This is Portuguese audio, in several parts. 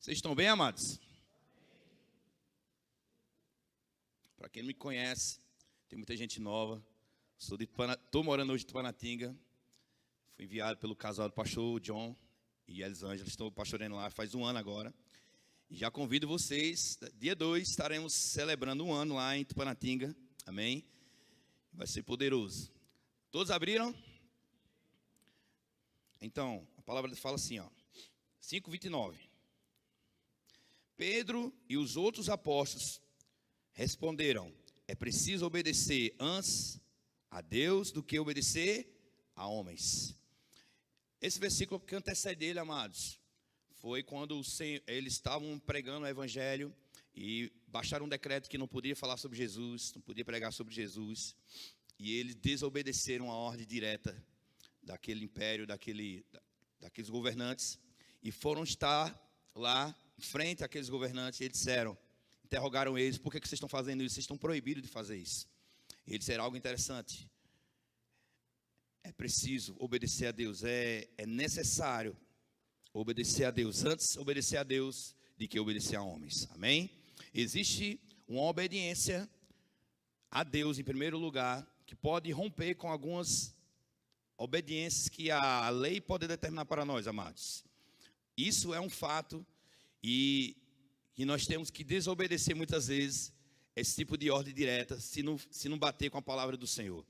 Vocês estão bem, amados? Para quem não me conhece, tem muita gente nova. Estou morando hoje em Tupanatinga. Fui enviado pelo casal do pastor John e Elisângela. Estou pastoreando lá faz um ano agora. E já convido vocês, dia 2, estaremos celebrando um ano lá em Tupanatinga. Amém? Vai ser poderoso. Todos abriram? Então, a palavra fala assim, ó, 5:29. Pedro e os outros apóstolos responderam: é preciso obedecer antes a Deus do que obedecer a homens. Esse versículo que antecede ele, amados, foi quando eles estavam pregando o evangelho e baixaram um decreto que não podia falar sobre Jesus, não podia pregar sobre Jesus, e eles desobedeceram a ordem direta daquele império, daqueles governantes, e foram estar lá em frente àqueles governantes, e eles disseram, interrogaram eles: por que vocês estão fazendo isso? Vocês estão proibidos de fazer isso. E eles disseram algo interessante: é preciso obedecer a Deus, é necessário obedecer a Deus, antes obedecer a Deus do que obedecer a homens. Amém? Existe uma obediência a Deus em primeiro lugar, que pode romper com algumas obediências que a lei pode determinar para nós, amados. Isso é um fato, e nós temos que desobedecer muitas vezes esse tipo de ordem direta, se não bater com a palavra do Senhor.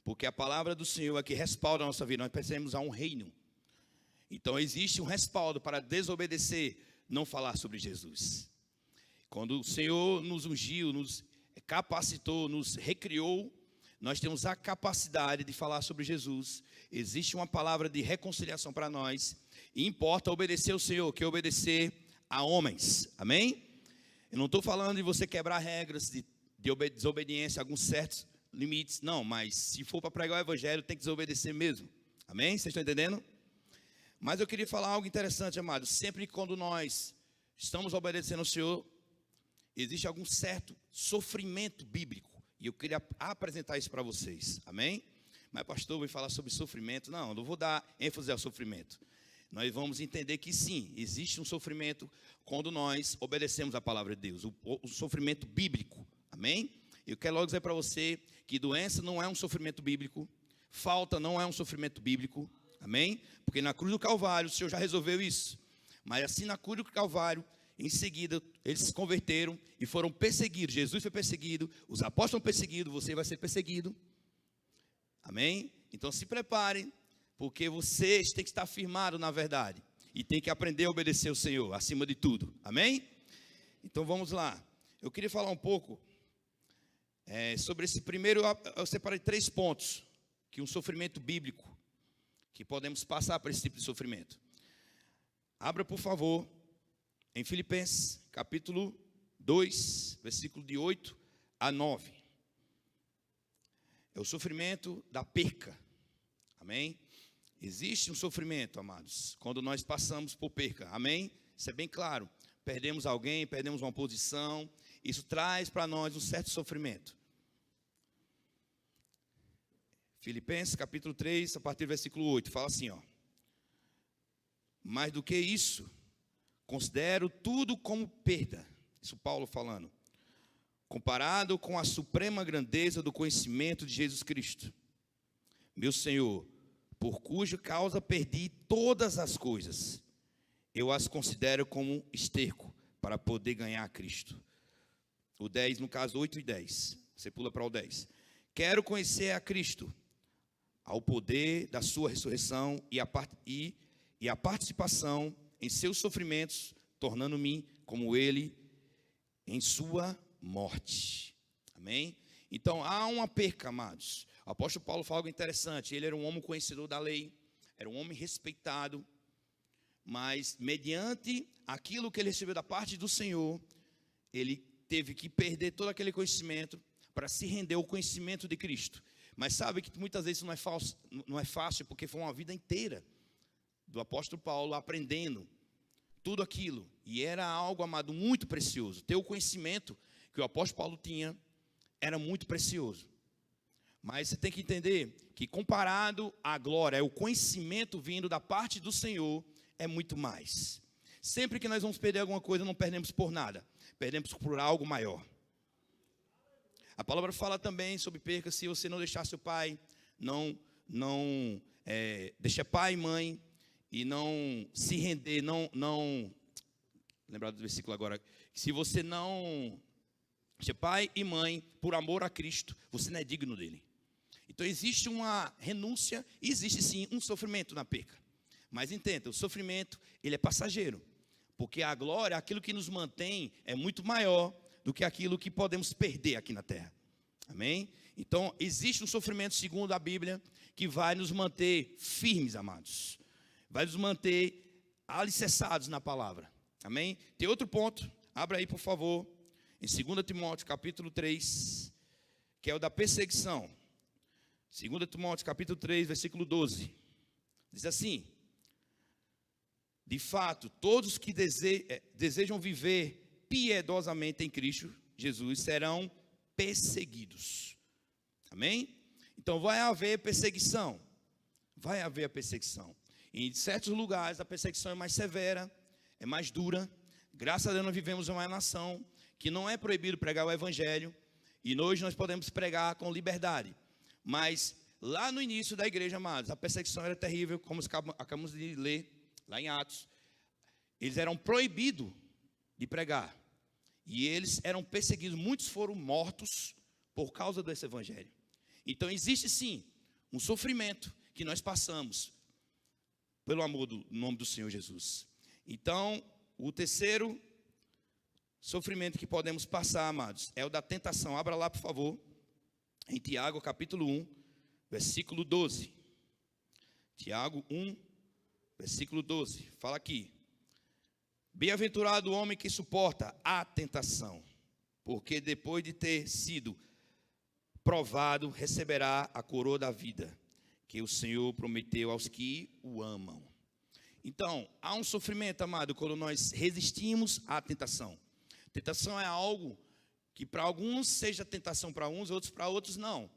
Porque a palavra do Senhor é que respalda a nossa vida. Nós pertencemos a um reino. Então existe um respaldo para desobedecer, não falar sobre Jesus. Quando o Senhor nos ungiu, nos capacitou, nos recriou, nós temos a capacidade de falar sobre Jesus. Existe uma palavra de reconciliação para nós, e importa obedecer ao Senhor, que obedecer a homens. Amém? Eu não estou falando de você quebrar regras de desobediência, alguns certos limites. Não, mas se for para pregar o evangelho, tem que desobedecer mesmo. Amém? Vocês estão entendendo? Mas eu queria falar algo interessante, amados. Sempre que quando nós estamos obedecendo ao Senhor, existe algum certo sofrimento bíblico. E eu queria apresentar isso para vocês. Amém? Mas pastor, eu vou falar sobre sofrimento. Não vou dar ênfase ao sofrimento. Nós vamos entender que sim, existe um sofrimento quando nós obedecemos a palavra de Deus. O sofrimento bíblico. Amém? Eu quero logo dizer para você que doença não é um sofrimento bíblico. Falta não é um sofrimento bíblico. Amém? Porque na cruz do Calvário o Senhor já resolveu isso. Mas assim, na cruz do Calvário, em seguida, eles se converteram e foram perseguidos. Jesus foi perseguido, os apóstolos foram perseguidos, você vai ser perseguido. Amém? Então se preparem, porque vocês têm que estar firmados na verdade. E tem que aprender a obedecer ao Senhor, acima de tudo. Amém? Então vamos lá. Eu queria falar um pouco sobre esse primeiro. Eu separei 3 pontos, que um sofrimento bíblico, que podemos passar por esse tipo de sofrimento. Abra, por favor, em Filipenses, capítulo 2, versículo de 8 a 9. É o sofrimento da perca. Amém? Existe um sofrimento, amados, quando nós passamos por perca. Amém? Isso é bem claro. Perdemos alguém, perdemos uma posição. Isso traz para nós um certo sofrimento. Filipenses capítulo 3, a partir do versículo 8, fala assim, ó: mais do que isso, considero tudo como perda, isso Paulo falando, comparado com a suprema grandeza do conhecimento de Jesus Cristo, meu Senhor, por cuja causa perdi todas as coisas. Eu as considero como esterco para poder ganhar a Cristo. O 10, no caso 8 e 10, você pula para o 10. Quero conhecer a Cristo, ao poder da sua ressurreição e a participação em seus sofrimentos, tornando-me como ele em sua morte. Amém? Então há uma perca, amados. O apóstolo Paulo fala algo interessante. Ele era um homem conhecedor da lei, era um homem respeitado, mas mediante aquilo que ele recebeu da parte do Senhor, ele teve que perder todo aquele conhecimento para se render ao conhecimento de Cristo. Mas sabe que muitas vezes isso não é fácil, porque foi uma vida inteira do apóstolo Paulo aprendendo tudo aquilo. E era algo, amado, muito precioso. Ter o conhecimento que o apóstolo Paulo tinha era muito precioso. Mas você tem que entender que comparado à glória, o conhecimento vindo da parte do Senhor é muito mais. Sempre que nós vamos perder alguma coisa, não perdemos por nada, perdemos por algo maior. A palavra fala também sobre perca, se você não deixar seu pai, deixa pai e mãe, e não se render, lembrar do versículo agora, se você não deixa pai e mãe, por amor a Cristo, você não é digno dele. Então existe uma renúncia, e existe sim um sofrimento na perca. Mas entenda, o sofrimento, ele é passageiro, porque a glória, aquilo que nos mantém, é muito maior do que aquilo que podemos perder aqui na terra. Amém? Então, existe um sofrimento, segundo a Bíblia, que vai nos manter firmes, amados. Vai nos manter alicerçados na palavra. Amém? Tem outro ponto, abra aí, por favor, em 2 Timóteo, capítulo 3, que é o da perseguição. 2 Timóteo, capítulo 3, versículo 12. Diz assim: de fato, todos que desejam viver piedosamente em Cristo Jesus serão perseguidos. Amém? Então vai haver perseguição. Vai haver a perseguição. Em certos lugares a perseguição é mais severa, é mais dura. Graças a Deus nós vivemos em uma nação que não é proibido pregar o evangelho, e hoje nós podemos pregar com liberdade. Mas lá no início da igreja, amados, a perseguição era terrível, como acabamos de ler lá em Atos. Eles eram proibidos de pregar, e eles eram perseguidos. Muitos foram mortos por causa desse evangelho. Então existe sim um sofrimento que nós passamos pelo amor do nome do Senhor Jesus. Então o terceiro sofrimento que podemos passar, amados, é o da tentação. Abra lá, por favor, em Tiago, capítulo 1, versículo 12. Tiago 1, versículo 12. Fala aqui: bem-aventurado o homem que suporta a tentação, porque depois de ter sido provado, receberá a coroa da vida, que o Senhor prometeu aos que o amam. Então, há um sofrimento, amado, quando nós resistimos à tentação. Tentação é algo que para alguns seja tentação para uns, outros para outros não.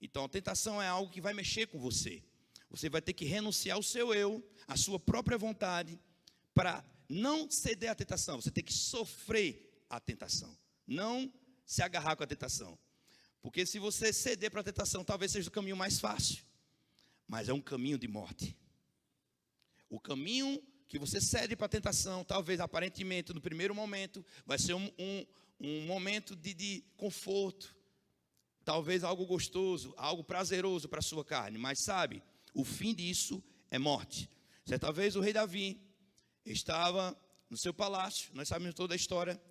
Então, a tentação é algo que vai mexer com você. Você vai ter que renunciar ao seu eu, à sua própria vontade, para não ceder à tentação. Você tem que sofrer a tentação, não se agarrar com a tentação. Porque se você ceder para a tentação, talvez seja o caminho mais fácil, mas é um caminho de morte. O caminho que você cede para a tentação, talvez aparentemente no primeiro momento, vai ser um momento de conforto, talvez algo gostoso, algo prazeroso para a sua carne, mas sabe, o fim disso é morte. Certa vez o rei Davi estava no seu palácio, nós sabemos toda a história,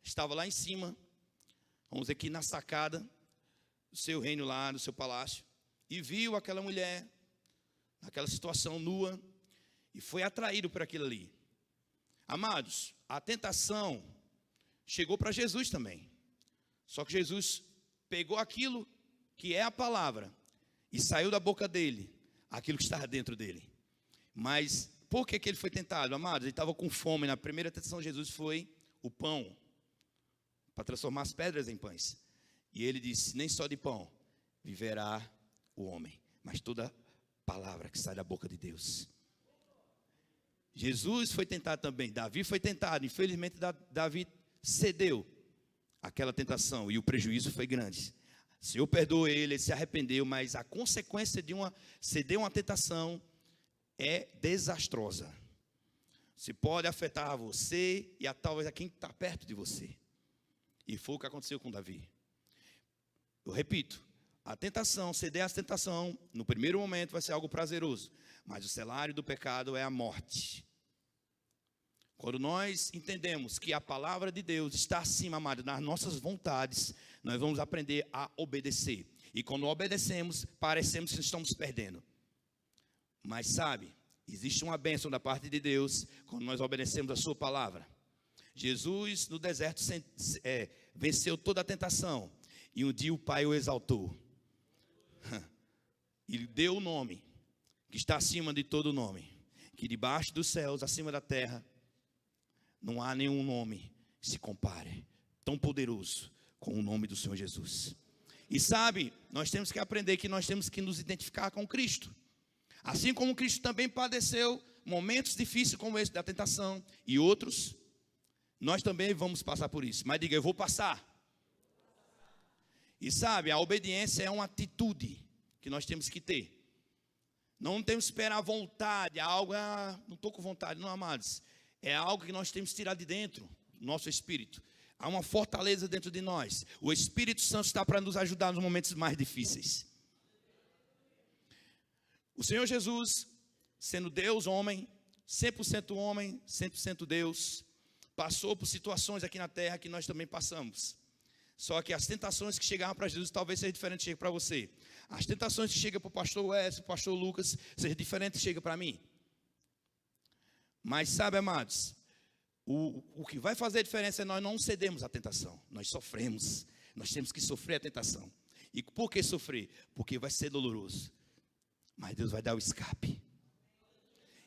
estava lá em cima, vamos dizer aqui na sacada do seu reino lá, do seu palácio, e viu aquela mulher, naquela situação nua, e foi atraído por aquilo ali. Amados, a tentação chegou para Jesus também. Só que Jesus pegou aquilo que é a palavra e saiu da boca dele aquilo que estava dentro dele. Mas por que ele foi tentado, amados? Ele estava com fome. Na primeira tentação de Jesus foi o pão, para transformar as pedras em pães. E ele disse: nem só de pão viverá o homem, mas toda palavra que sai da boca de Deus. Jesus foi tentado também, Davi foi tentado, infelizmente Davi cedeu àquela tentação e o prejuízo foi grande. O Senhor perdoou ele se arrependeu, mas a consequência de ceder uma tentação é desastrosa. Se pode afetar você e talvez a quem está perto de você. E foi o que aconteceu com Davi. Eu repito, a tentação, ceder à tentação, no primeiro momento vai ser algo prazeroso, mas o salário do pecado é a morte. Quando nós entendemos que a palavra de Deus está acima, amado, nas nossas vontades, nós vamos aprender a obedecer. E quando obedecemos, parecemos que estamos perdendo. Mas sabe, existe uma bênção da parte de Deus quando nós obedecemos a sua palavra. Jesus no deserto venceu toda a tentação. E um dia o Pai o exaltou. E deu o nome que está acima de todo nome. Que debaixo dos céus, acima da terra, não há nenhum nome que se compare tão poderoso com o nome do Senhor Jesus. E sabe, nós temos que aprender que nós temos que nos identificar com Cristo. Assim como Cristo também padeceu, momentos difíceis como esse da tentação e outros, nós também vamos passar por isso. Mas diga, eu vou passar. E sabe, a obediência é uma atitude que nós temos que ter. Não temos que esperar a vontade, algo, não estou com vontade, não, amados. É algo que nós temos que tirar de dentro, do nosso espírito. Há uma fortaleza dentro de nós. O Espírito Santo está para nos ajudar nos momentos mais difíceis. O Senhor Jesus, sendo Deus, homem, 100% Deus, passou por situações aqui na terra que nós também passamos. Só que as tentações que chegavam para Jesus talvez seja diferente que chegue para você. As tentações que chegam para o pastor Wesley, para o pastor Lucas, seja diferente que chega para mim. Mas sabe, amados, o que vai fazer a diferença é nós não cedemos à tentação. Nós sofremos, nós temos que sofrer a tentação. E por que sofrer? Porque vai ser doloroso. Mas Deus vai dar o escape.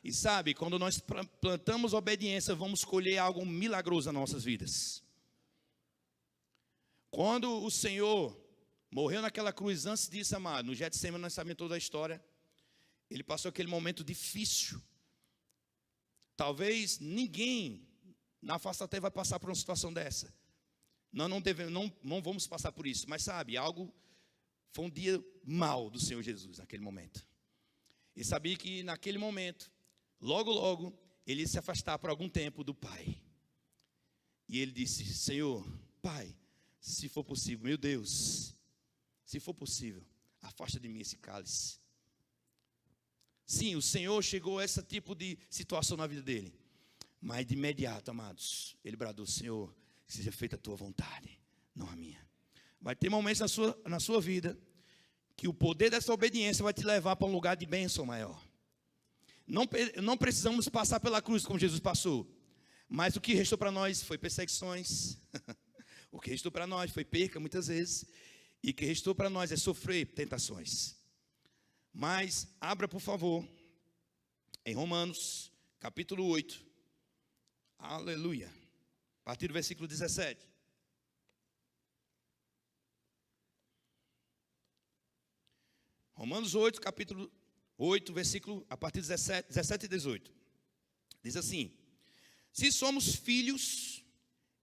E sabe, quando nós plantamos obediência, vamos colher algo milagroso nas nossas vidas. Quando o Senhor morreu naquela cruz, antes disso, amado, no Getsemane, nós sabemos toda a história. Ele passou aquele momento difícil. Talvez ninguém na face da terra vai passar por uma situação dessa. Nós não vamos passar por isso. Mas sabe, foi um dia mau do Senhor Jesus naquele momento. E sabia que naquele momento, logo, ele ia se afastar por algum tempo do Pai. E ele disse, Senhor, Pai, se for possível, meu Deus, se for possível, afasta de mim esse cálice. Sim, o Senhor chegou a esse tipo de situação na vida dele. Mas de imediato, amados, ele bradou, Senhor, seja feita a tua vontade, não a minha. Vai ter momentos na sua vida que o poder dessa obediência vai te levar para um lugar de bênção maior. Não precisamos passar pela cruz como Jesus passou. Mas o que restou para nós foi perseguições. O que restou para nós foi perca muitas vezes. E o que restou para nós é sofrer tentações. Mas abra, por favor, em Romanos, capítulo 8. Aleluia. A partir do versículo 17. Romanos 8, capítulo 8, versículo, a partir de 17 e 18. Diz assim: se somos filhos,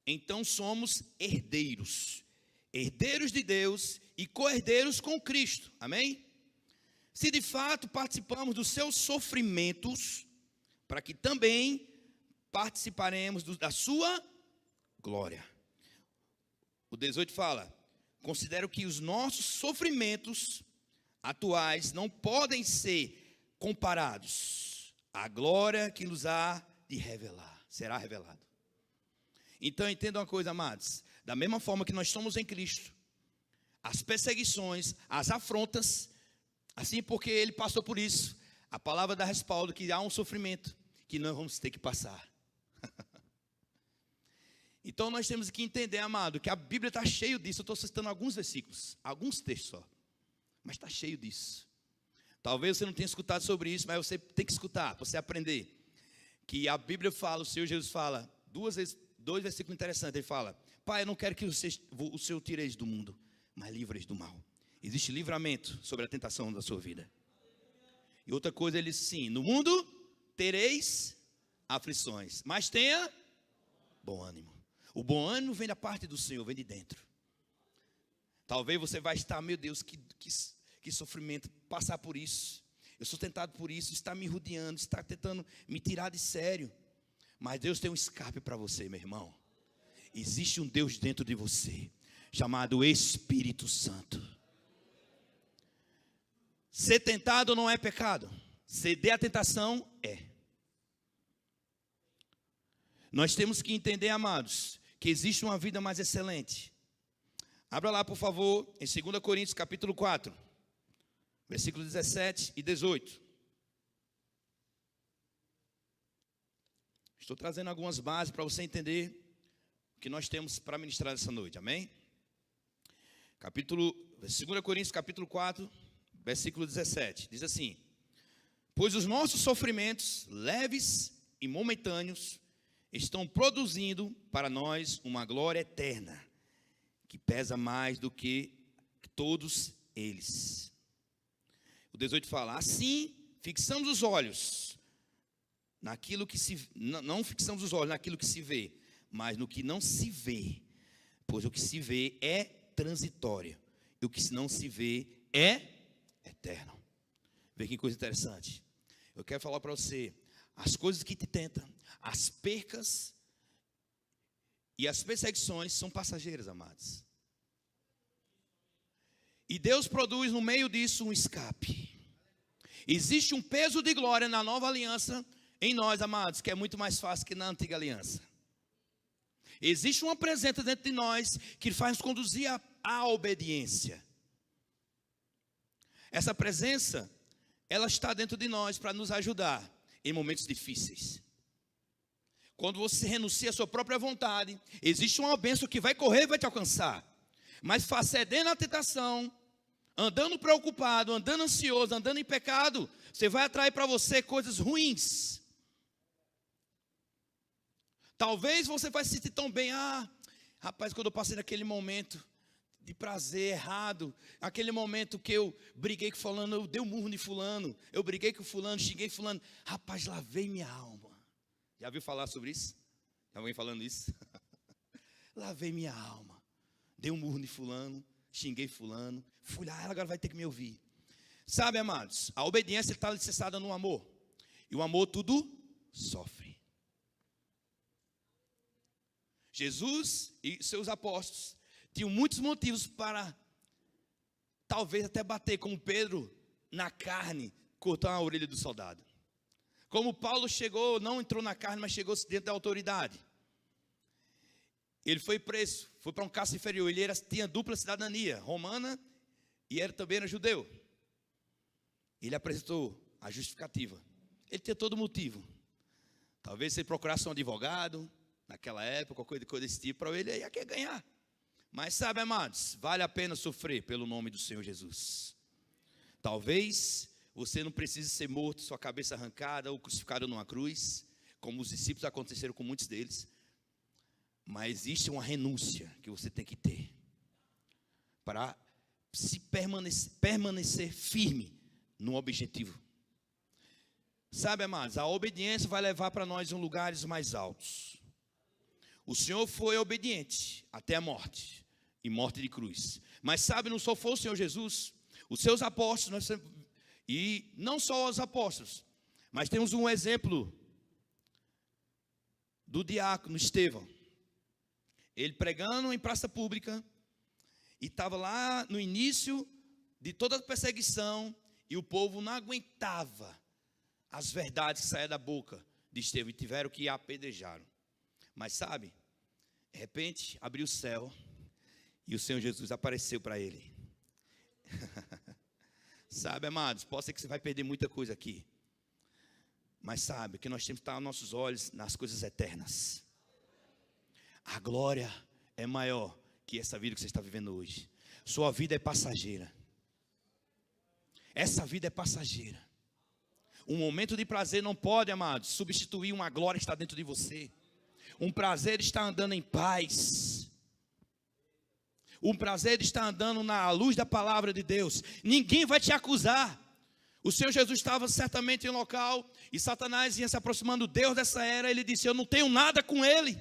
então somos herdeiros. Herdeiros de Deus e co-herdeiros com Cristo. Amém? Se de fato participamos dos seus sofrimentos, para que também participaremos da sua glória. O 18 fala: considero que os nossos sofrimentos atuais não podem ser comparados à glória que nos há de revelar, será revelado. Então entenda uma coisa, amados, da mesma forma que nós somos em Cristo, as perseguições, as afrontas, assim porque Ele passou por isso, a palavra dá respaldo que há um sofrimento que nós vamos ter que passar. Então nós temos que entender, amado, que a Bíblia está cheia disso. Eu estou citando alguns versículos, alguns textos só, mas está cheio disso. Talvez você não tenha escutado sobre isso, mas você tem que escutar, para você aprender. Que a Bíblia fala, o Senhor Jesus fala, dois versículos interessantes. Ele fala: Pai, eu não quero que o Senhor tireis do mundo, mas livreis do mal. Existe livramento sobre a tentação da sua vida. E outra coisa, ele diz sim: no mundo tereis aflições, mas tenha bom ânimo. O bom ânimo vem da parte do Senhor, vem de dentro. Talvez você vai estar, meu Deus, que sofrimento, passar por isso. Eu sou tentado por isso, está me rodeando, está tentando me tirar de sério. Mas Deus tem um escape para você, meu irmão. Existe um Deus dentro de você, chamado Espírito Santo. Ser tentado não é pecado. Ceder à tentação é. Nós temos que entender, amados, que existe uma vida mais excelente. Abra lá, por favor, em 2 Coríntios, capítulo 4, versículos 17 e 18. Estou trazendo algumas bases para você entender o que nós temos para ministrar essa noite, amém? 2 Coríntios, capítulo 4, versículo 17, diz assim: pois os nossos sofrimentos, leves e momentâneos, estão produzindo para nós uma glória eterna, que pesa mais do que todos eles. O 18 fala: assim, fixamos os olhos, naquilo que se... Não fixamos os olhos naquilo que se vê, mas no que não se vê. Pois o que se vê é transitório, e o que não se vê é eterno. Vê que coisa interessante. Eu quero falar para você, as coisas que te tentam, as percas e as perseguições são passageiras, amados. E Deus produz no meio disso um escape. Existe um peso de glória na nova aliança em nós, amados, que é muito mais fácil que na antiga aliança. Existe uma presença dentro de nós que faz nos conduzir à obediência. Essa presença, ela está dentro de nós para nos ajudar em momentos difíceis. Quando você renuncia à sua própria vontade, existe uma bênção que vai correr e vai te alcançar. Mas cedendo à tentação, andando preocupado, andando ansioso, andando em pecado, você vai atrair para você coisas ruins. Talvez você vai se sentir tão bem, rapaz, quando eu passei naquele momento de prazer errado, aquele momento que eu briguei com fulano, eu dei um murro em fulano, eu briguei com fulano, xinguei fulano, rapaz, lavei minha alma. Já viu falar sobre isso? Já vem falando isso? Lavei minha alma, dei um murro em fulano, xinguei fulano, fui lá, ela agora vai ter que me ouvir. Sabe, amados, a obediência está alicerçada no amor, e o amor tudo sofre. Jesus e seus apóstolos tinham muitos motivos para talvez até bater, como Pedro na carne, cortar a orelha do soldado. Como Paulo chegou, não entrou na carne, mas chegou dentro da autoridade. Ele foi preso, foi para um casto inferior, ele tinha dupla cidadania, romana e também era judeu. Ele apresentou a justificativa. Ele tinha todo motivo. Talvez se ele procurasse um advogado, naquela época, coisa desse tipo, para ele ia querer ganhar. Mas sabe, amados, vale a pena sofrer pelo nome do Senhor Jesus. Talvez você não precise ser morto, sua cabeça arrancada ou crucificado numa cruz, como os discípulos aconteceram com muitos deles. Mas existe uma renúncia que você tem que ter para se permanecer firme no objetivo. Sabe, amados, a obediência vai levar para nós em lugares mais altos. O Senhor foi obediente até a morte, e morte de cruz. Mas sabe, não só foi o Senhor Jesus, os seus apóstolos, e não só os apóstolos, mas temos um exemplo do diácono Estevão. Ele pregando em praça pública, e estava lá no início de toda a perseguição, e o povo não aguentava as verdades que saíam da boca de Estevão, e tiveram que apedrejar. Mas sabe, de repente abriu o céu e o Senhor Jesus apareceu para ele. Sabe, amados, pode ser que você vai perder muita coisa aqui, mas sabe que nós temos que estar nossos olhos nas coisas eternas. A glória é maior que essa vida que você está vivendo hoje. Sua vida é passageira. Essa vida é passageira. Um momento de prazer não pode, amados, substituir uma glória que está dentro de você. Um prazer de estar andando em paz. Um prazer de estar andando na luz da palavra de Deus. Ninguém vai te acusar. O Senhor Jesus estava certamente em um local e Satanás ia se aproximando. Deus dessa era, ele disse: eu não tenho nada com ele.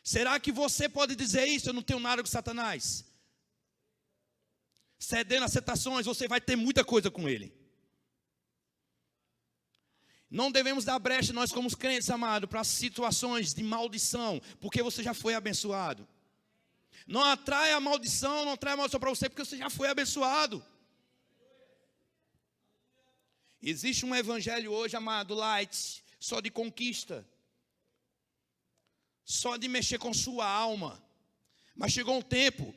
Será que você pode dizer isso? Eu não tenho nada com Satanás. Cedendo às tentações, você vai ter muita coisa com ele. Não devemos dar brecha, nós como crentes, amado, para situações de maldição, porque você já foi abençoado. Não atrai a maldição para você, porque você já foi abençoado. Existe um evangelho hoje, amado, light, só de conquista, só de mexer com sua alma. Mas chegou um tempo,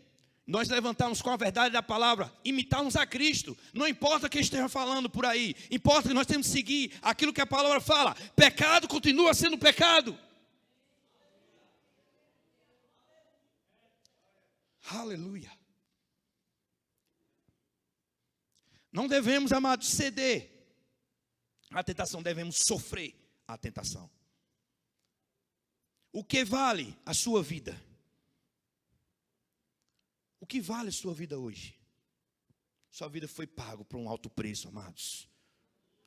nós levantamos com a verdade da palavra, imitarmos a Cristo. Não importa quem esteja falando por aí, importa que nós temos que seguir aquilo que a palavra fala. Pecado continua sendo pecado. Aleluia. Não devemos, amados, ceder à tentação, devemos sofrer a tentação. O que vale a sua vida? O que vale a sua vida hoje? Sua vida foi pago por um alto preço, amados.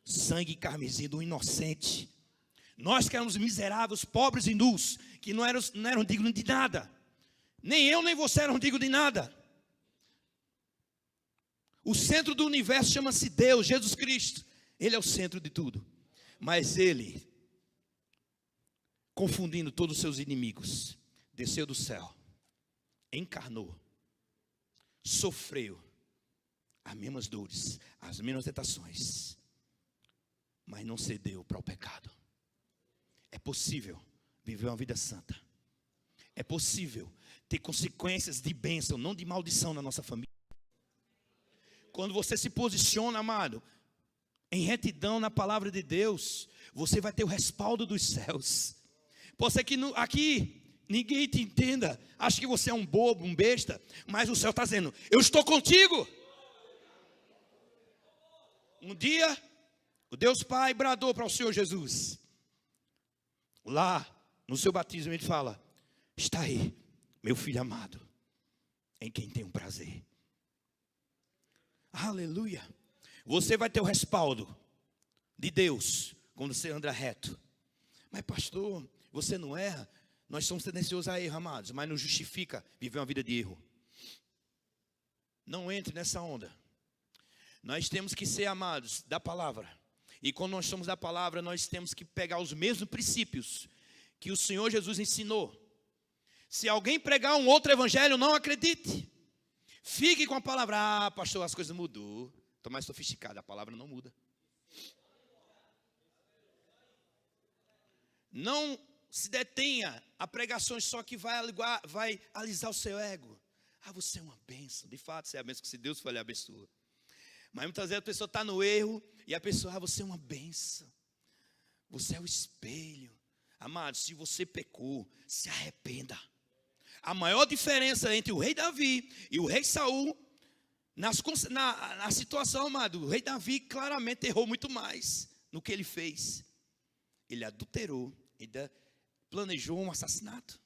sangue carmesim do inocente. Nós que éramos miseráveis, pobres e nus, que não eram dignos de nada. Nem eu, nem você eram dignos de nada. O centro do universo chama-se Deus, Jesus Cristo. Ele é o centro de tudo. Mas Ele, confundindo todos os seus inimigos, desceu do céu, encarnou, sofreu as mesmas dores, as mesmas tentações, mas não cedeu para o pecado. É possível viver uma vida santa. É possível ter consequências de bênção, não de maldição na nossa família. Quando você se posiciona, amado, em retidão na palavra de Deus, você vai ter o respaldo dos céus. Pode ser que aqui ninguém te entenda, acha que você é um bobo, um besta, mas o céu está dizendo: eu estou contigo. Um dia, o Deus Pai bradou para o Senhor Jesus. Lá, no seu batismo, Ele fala: está aí, meu filho amado, em quem tenho prazer. Aleluia. Você vai ter o respaldo de Deus quando você anda reto. Mas pastor, você não erra? Nós somos tendenciosos a erro, amados, mas não justifica viver uma vida de erro. Não entre nessa onda. Nós temos que ser, amados, da palavra. E quando nós somos da palavra, nós temos que pegar os mesmos princípios que o Senhor Jesus ensinou. Se alguém pregar um outro evangelho, não acredite. Fique com a palavra. Ah, pastor, as coisas mudou. Estou mais sofisticado, a palavra não muda. Não se detenha a pregações só que vai alisar o seu ego. Ah, você é uma bênção. De fato, você é a bênção que se Deus for lhe abençoa. Mas muitas vezes a pessoa está no erro e a pessoa: ah, você é uma bênção. Você é o espelho. Amado, se você pecou, se arrependa. A maior diferença entre o rei Davi e o rei Saul, na situação, amado, o rei Davi claramente errou muito mais no que ele fez. Ele adulterou, ainda planejou um assassinato.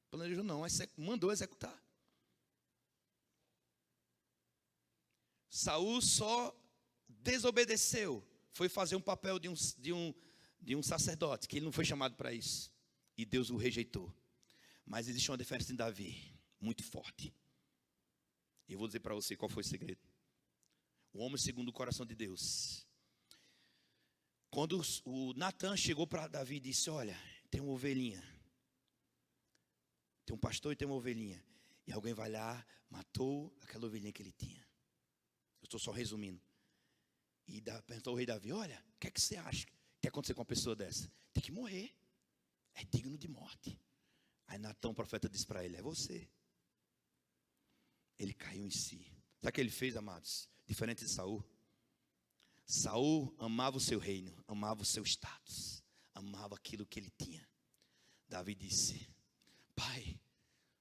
Planejou não, mandou executar. Saul só desobedeceu, foi fazer um papel de um sacerdote, que ele não foi chamado para isso. E Deus o rejeitou. Mas existe uma diferença em Davi, muito forte. E eu vou dizer para você qual foi o segredo. O homem segundo o coração de Deus. Quando o Natan chegou para Davi e disse: olha, tem uma ovelhinha. Tem um pastor e tem uma ovelhinha. E alguém vai lá, matou aquela ovelhinha que ele tinha. Eu estou só resumindo. E perguntou ao rei Davi: olha, o que é que você acha que aconteceu com uma pessoa dessa? Tem que morrer. É digno de morte. Aí Natan, o profeta, disse para ele: é você. Ele caiu em si. Sabe o que ele fez, amados? Diferente de Saul. Saul amava o seu reino, amava o seu status, amava aquilo que ele tinha. Davi disse: pai,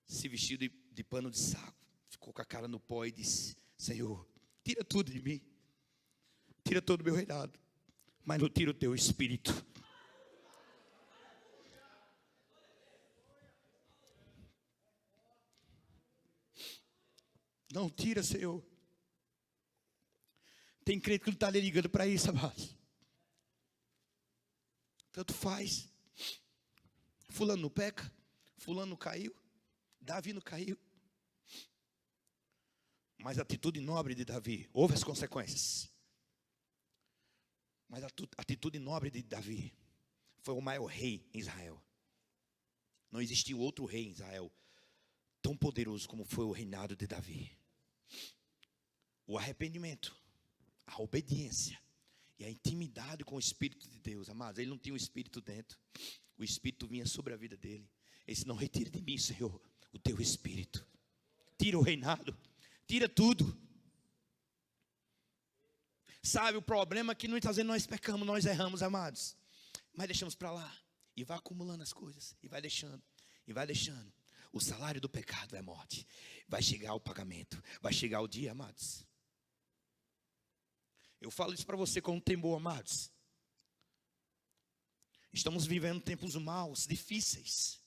se vestiu de pano de saco, ficou com a cara no pó e disse: Senhor, tira tudo de mim, tira todo o meu reinado, mas não tira o teu espírito. Não tira, Senhor. Tem crente que não está ali ligando para isso, amados. Tanto faz. Fulano não peca, fulano não caiu, Davi não caiu. Mas a atitude nobre de Davi, houve as consequências. Mas a atitude nobre de Davi foi o maior rei em Israel. Não existiu outro rei em Israel tão poderoso como foi o reinado de Davi. O arrependimento, a obediência e a intimidade com o Espírito de Deus. Amados, ele não tinha o Espírito dentro. O Espírito vinha sobre a vida dele. Ele disse: não retire de mim, Senhor, o teu Espírito. Tira o reinado, tira tudo. Sabe, o problema é que muitas vezes nós pecamos, nós erramos, amados. Mas deixamos para lá. E vai acumulando as coisas. E vai deixando. E vai deixando. O salário do pecado é morte. Vai chegar o pagamento. Vai chegar o dia, amados. Eu falo isso para você com temor, amados. Estamos vivendo tempos maus, difíceis.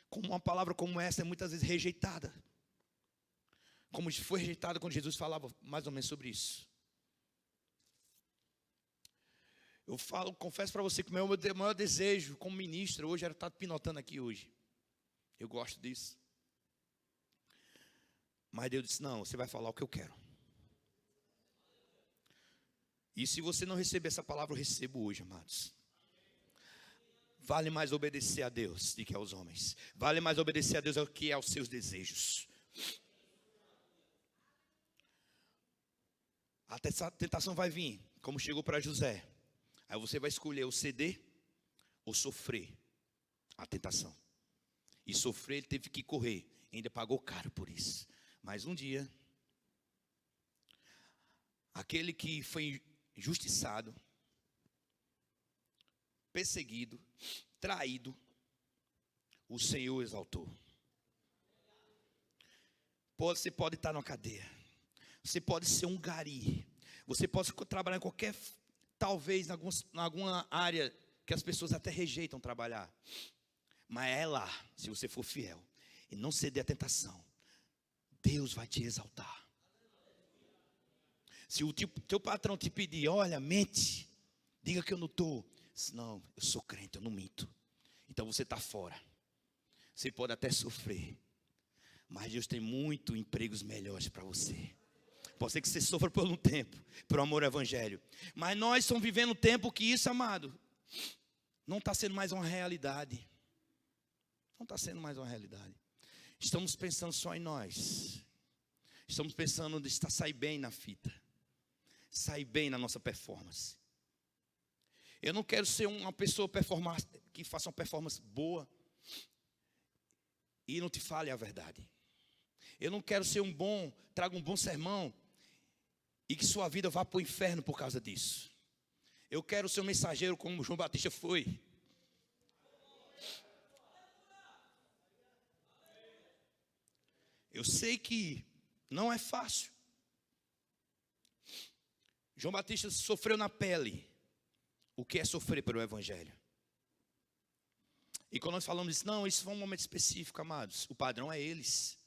Como uma palavra como essa é muitas vezes rejeitada. Como foi rejeitada quando Jesus falava mais ou menos sobre isso. Eu falo, confesso para você que o meu maior desejo como ministro hoje era estar pinotando aqui hoje. Eu gosto disso. Mas Deus disse, não, você vai falar o que eu quero. E se você não receber essa palavra, eu recebo hoje, amados. Vale mais obedecer a Deus do que aos homens. Vale mais obedecer a Deus do que aos seus desejos. A tentação vai vir, como chegou para José. Aí você vai escolher ou ceder ou sofrer a tentação. E sofrer, ele teve que correr. Ainda pagou caro por isso. Mas um dia, aquele que foi injustiçado, perseguido, traído, o Senhor exaltou. Você pode estar na cadeia. Você pode ser um gari. Você pode trabalhar em qualquer, talvez em alguma área que as pessoas até rejeitam trabalhar. Mas é lá, se você for fiel e não ceder à tentação, Deus vai te exaltar. Se o teu patrão te pedir, olha, mente, diga que eu não estou. Não, eu sou crente, eu não minto. Então você está fora. Você pode até sofrer, mas Deus tem muitos empregos melhores para você. Pode ser que você sofra por um tempo, por amor ao evangelho. Mas nós estamos vivendo um tempo que isso, amado, não está sendo mais uma realidade. Não está sendo mais uma realidade. Estamos pensando só em nós. Estamos pensando de sair bem na fita. Sair bem na nossa performance. Eu não quero ser uma pessoa que faça uma performance boa e não te fale a verdade. Eu não quero ser traga um bom sermão e que sua vida vá para o inferno por causa disso. Eu quero ser um mensageiro como João Batista foi. Eu sei que não é fácil. João Batista sofreu na pele o que é sofrer pelo evangelho. E quando nós falamos isso, não, isso foi um momento específico, amados. O padrão é eles.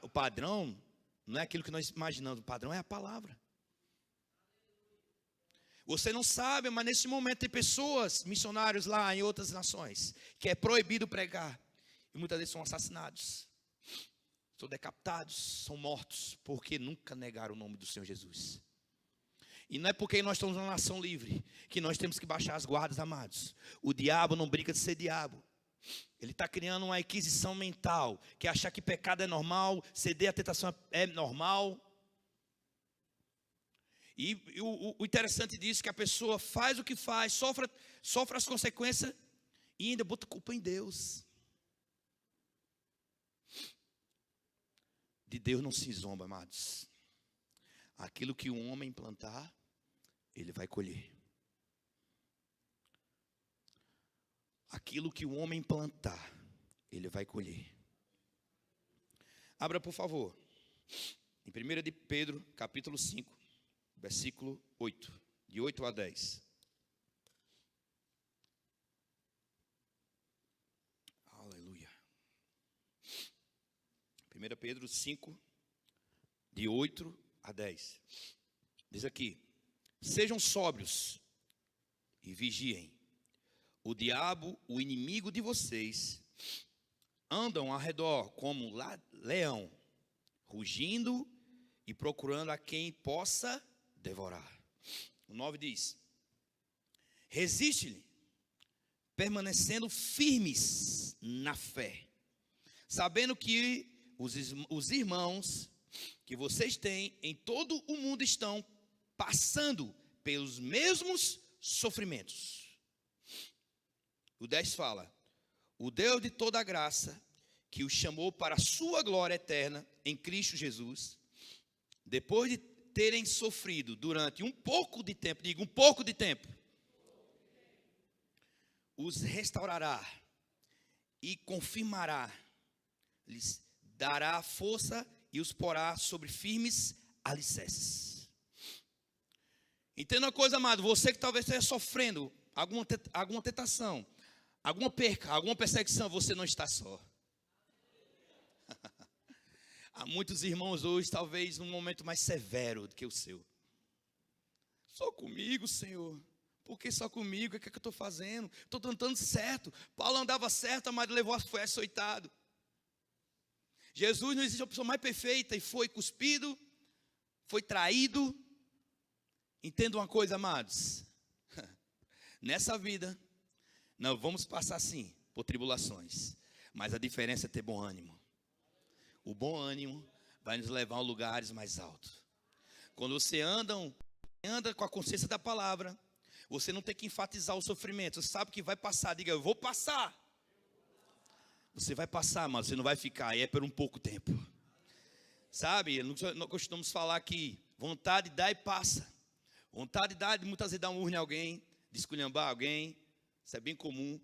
O padrão não é aquilo que nós imaginamos, o padrão é a palavra. Você não sabe, mas nesse momento tem pessoas, missionários lá em outras nações, que é proibido pregar. E muitas vezes são assassinados. São decapitados, são mortos, porque nunca negaram o nome do Senhor Jesus. E não é porque nós estamos numa nação livre, que nós temos que baixar as guardas, amados. O diabo não brinca de ser diabo. Ele está criando uma aquisição mental, que achar que pecado é normal, ceder à tentação é normal. E o interessante disso é que a pessoa faz o que faz, sofre as consequências e ainda bota culpa em Deus. De Deus não se zomba, amados. Aquilo que o homem plantar, ele vai colher. Aquilo que o homem plantar, ele vai colher. Abra, por favor, em 1 de Pedro, capítulo 5, versículo 8, de 8 a 10. Aleluia. 1 Pedro 5, de 8 a 10. Diz aqui: sejam sóbrios e vigiem. O diabo, o inimigo de vocês, andam ao redor como leão, rugindo e procurando a quem possa devorar. O 9 diz: resiste-lhe, permanecendo firmes na fé, sabendo que os irmãos que vocês têm em todo o mundo estão passando pelos mesmos sofrimentos. O 10 fala: o Deus de toda a graça, que os chamou para a sua glória eterna em Cristo Jesus, depois de terem sofrido durante um pouco de tempo, diga um pouco de tempo, os restaurará e confirmará, lhes dará força e os porá sobre firmes alicerces. Entenda uma coisa, amado, você que talvez esteja sofrendo alguma tentação, alguma perca, alguma perseguição, você não está só. Há muitos irmãos hoje, talvez num momento mais severo do que o seu. Só comigo, Senhor. Por que só comigo? O que é que eu estou fazendo? Estou tentando certo. Paulo andava certo, mas foi açoitado. Jesus não existe uma pessoa mais perfeita e foi cuspido, foi traído. Entenda uma coisa, amados. Nessa vida, nós vamos passar sim por tribulações, mas a diferença é ter bom ânimo. O bom ânimo vai nos levar a lugares mais altos. Quando você anda com a consciência da palavra, você não tem que enfatizar o sofrimento. Você sabe que vai passar. Diga, eu vou passar. Você vai passar, mas você não vai ficar. E é por um pouco tempo. Sabe, nós costumamos falar que vontade dá e passa. Vontade dá, muitas vezes dá um urno em alguém, desculhambar alguém. Isso é bem comum.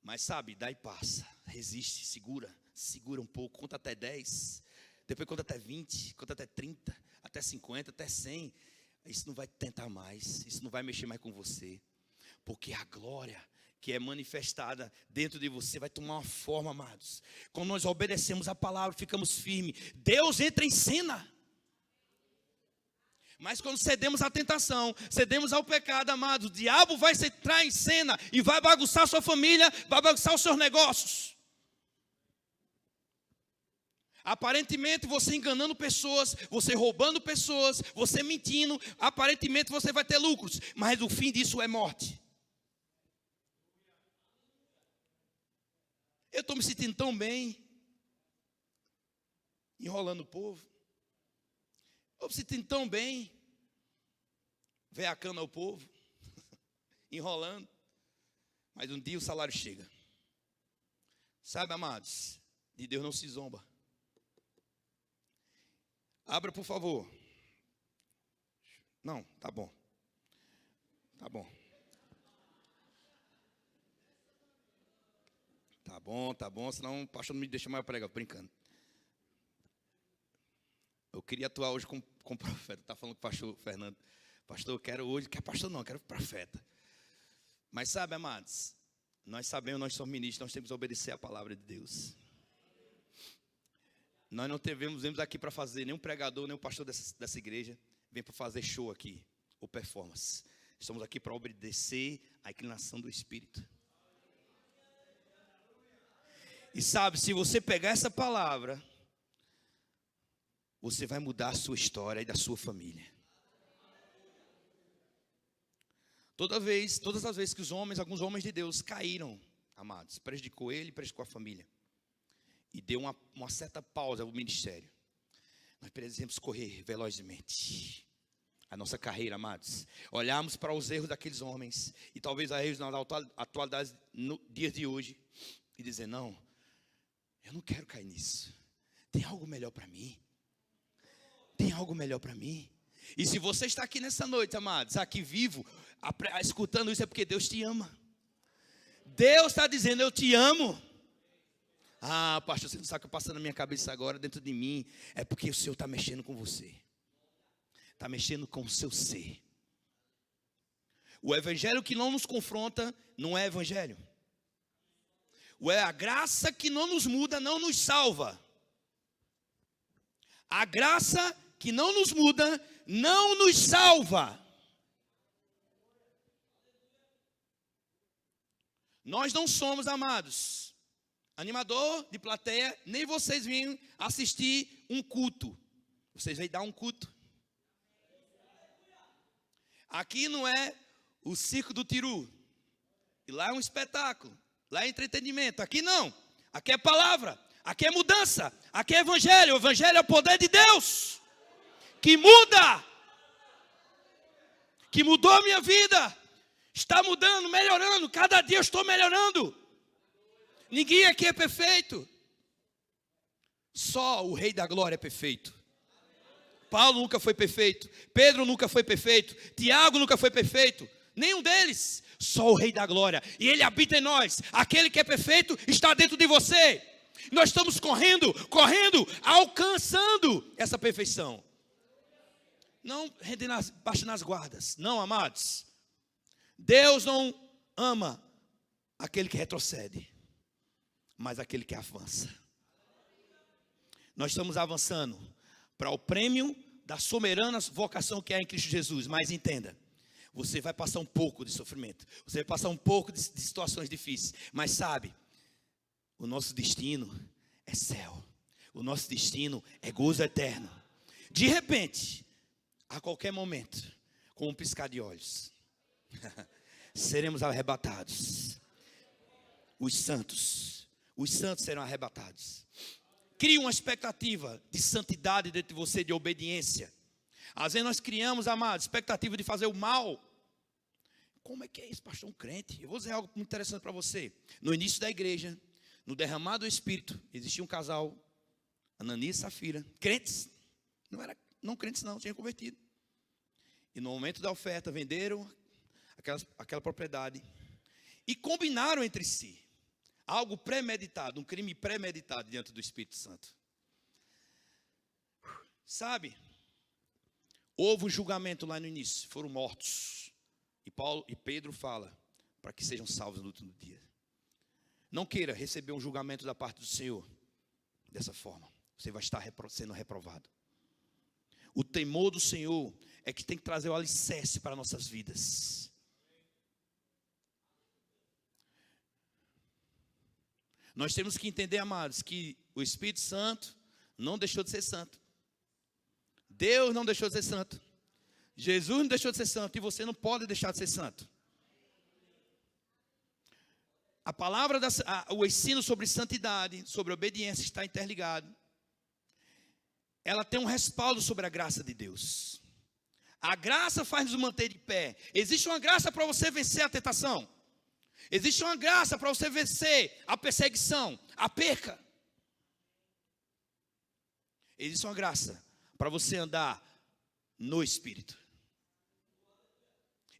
Mas sabe, dá e passa. Resiste, segura um pouco. Conta até 10. Depois conta até 20, conta até 30, até 50, até 100. Isso não vai tentar mais, isso não vai mexer mais com você. Porque a glória que é manifestada dentro de você vai tomar uma forma, amados. Quando nós obedecemos a palavra, ficamos firmes. Deus entra em cena. Mas quando cedemos à tentação, cedemos ao pecado, amados, o diabo vai entrar em cena e vai bagunçar a sua família, vai bagunçar os seus negócios. Aparentemente você enganando pessoas, você roubando pessoas, você mentindo, aparentemente você vai ter lucros, mas o fim disso é morte. Eu estou me sentindo tão bem, enrolando o povo. Eu estou me sentindo tão bem, veacando ao povo, enrolando. Mas um dia o salário chega. Sabe, amados, de Deus não se zomba. Abra, por favor. Não, tá bom. Tá bom. Tá bom, senão o pastor não me deixa mais pregar, brincando. Eu queria atuar hoje com profeta. Tá falando com o pastor Fernando. Pastor, eu quero hoje, quer pastor não, eu quero profeta. Mas sabe, amados, nós sabemos, nós somos ministros, nós temos que obedecer a palavra de Deus. Nós não viemos aqui para fazer, nem um pregador, nem um pastor dessa igreja vem para fazer show aqui, ou performance. Estamos aqui para obedecer à inclinação do Espírito. E sabe, se você pegar essa palavra, você vai mudar a sua história e da sua família. Todas as vezes que alguns homens de Deus caíram, amados, prejudicou ele, prejudicou a família. E deu uma certa pausa ao ministério. Nós precisamos correr velozmente a nossa carreira, amados. Olharmos para os erros daqueles homens, e talvez a erros na atualidade, no dias de hoje, e dizer, não, eu não quero cair nisso. Tem algo melhor para mim. Tem algo melhor para mim. E se você está aqui nessa noite, amados, aqui vivo, escutando isso, é porque Deus te ama. Deus está dizendo, eu te amo. Ah, pastor, você não sabe o que está passando na minha cabeça agora, dentro de mim. É porque o Senhor está mexendo com você. Está mexendo com o seu ser. O evangelho que não nos confronta, não é evangelho. A graça que não nos muda, não nos salva. A graça que não nos muda, não nos salva. Nós não somos, amados, animador de plateia, nem vocês vêm assistir um culto. Vocês vêm dar um culto. Aqui não é o circo do Tiru. E lá é um espetáculo. Lá é entretenimento. Aqui não. Aqui é palavra. Aqui é mudança. Aqui é evangelho. O evangelho é o poder de Deus. Que muda. Que mudou a minha vida. Está mudando, melhorando. Cada dia eu estou melhorando. Ninguém aqui é perfeito. Só o Rei da Glória é perfeito. Paulo nunca foi perfeito. Pedro nunca foi perfeito. Tiago nunca foi perfeito. Nenhum deles. Só o Rei da Glória. E Ele habita em nós. Aquele que é perfeito está dentro de você. Nós estamos correndo, alcançando essa perfeição. Não rendendo baixando as guardas. Não, amados. Deus não ama aquele que retrocede, mas aquele que avança. Nós estamos avançando para o prêmio da soberana vocação que há em Cristo Jesus. Mas entenda, você vai passar um pouco de sofrimento, você vai passar um pouco de situações difíceis, mas sabe, o nosso destino é céu, o nosso destino é gozo eterno. De repente, a qualquer momento, com um piscar de olhos, seremos arrebatados. Os santos serão arrebatados. Crie uma expectativa de santidade dentro de você, de obediência. Às vezes nós criamos, amados, expectativa de fazer o mal. Como é que é isso, pastor? Um crente. Eu vou dizer algo muito interessante para você. No início da igreja, no derramar do Espírito, existia um casal, Ananias e Safira, crentes. Não crentes não, tinham convertido. E no momento da oferta, venderam aquela propriedade. E combinaram entre si. Algo premeditado, um crime premeditado diante do Espírito Santo. Sabe? Houve um julgamento lá no início, foram mortos. E Pedro fala, para que sejam salvos no último dia. Não queira receber um julgamento da parte do Senhor dessa forma. Você vai estar sendo reprovado. O temor do Senhor é que tem que trazer o alicerce para nossas vidas. Nós temos que entender, amados, que o Espírito Santo não deixou de ser santo. Deus não deixou de ser santo. Jesus não deixou de ser santo. E você não pode deixar de ser santo. A palavra, o ensino sobre santidade, sobre obediência está interligado. Ela tem um respaldo sobre a graça de Deus. A graça faz nos manter de pé. Existe uma graça para você vencer a tentação. Existe uma graça para você vencer a perseguição, a perca. Existe uma graça para você andar no Espírito.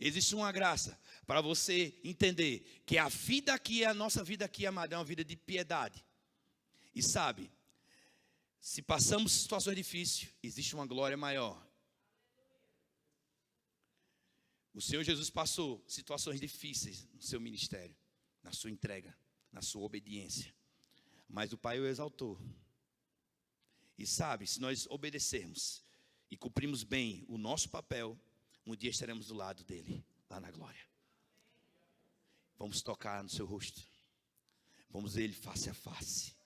Existe uma graça para você entender que a vida aqui, a nossa vida aqui, amada, é uma vida de piedade. E sabe, se passamos situações difíceis, existe uma glória maior. O Senhor Jesus passou situações difíceis no seu ministério, na sua entrega, na sua obediência. Mas o Pai o exaltou. E sabe, se nós obedecermos e cumprirmos bem o nosso papel, um dia estaremos do lado dele, lá na glória. Vamos tocar no seu rosto. Vamos ver ele face a face.